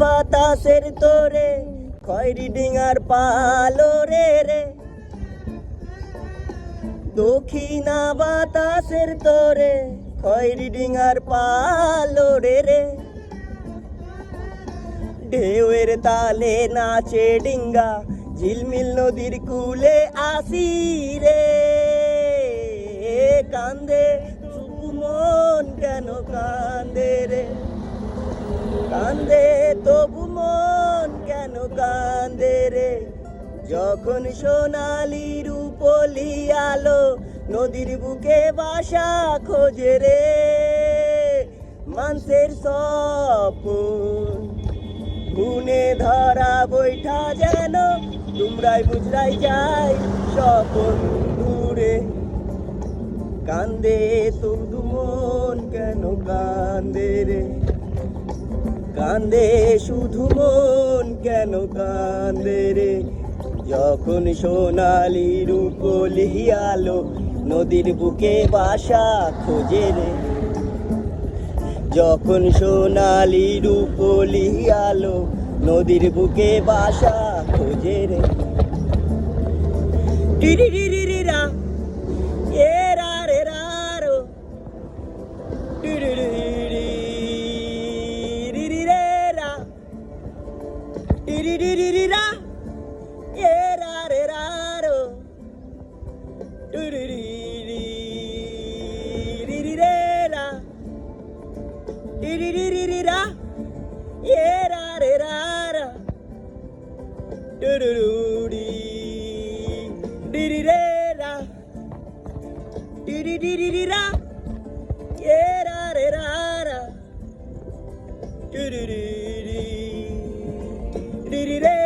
বাতাসের তোরে খয়রি ডিঙার পালো রে রে, দক্ষিণা বাতাসের তোরে খয়রি ডিঙার পালো রে রে, ঢেউয়ের তালে নাচে ডিঙ্গা ঝিলমিল নদীর কুলে আসি রে, কান্দে তবু মন কেন কান্দে রে, কান্দে তবু মন কেন কান্দে রে, যখন সোনালি রূপলি আলো নদীর বুকে বাসা খোঁজে রে, মানুষের স্বপ্ন গুনে ধরা বৈঠা যেন তোমরাই বুঝরাই যায় স্বপন দূরে, কান্দে তবু মন কেন কান্দে রে, কান্দে শুধু মন কেন কান্দে রে, যখন সোনালি রূপলি আলো নদীর বুকে বাসা খোঁজে রে, যখন সোনালি রূপলি আলো নদীর বুকে বাসা খোঁজে রে, টিরিরিরিরা এরা রে রারো, টিরিরিরিরা টিরিরিরিরা এরা রে রারো, টিরিরিরিরা টিরিরিরিরা এরা রে রারা, টুরুরুরি ডিরিরেরা টিরিরিরিরা এরা রে রারা, টুরুরুরি ডিরিরে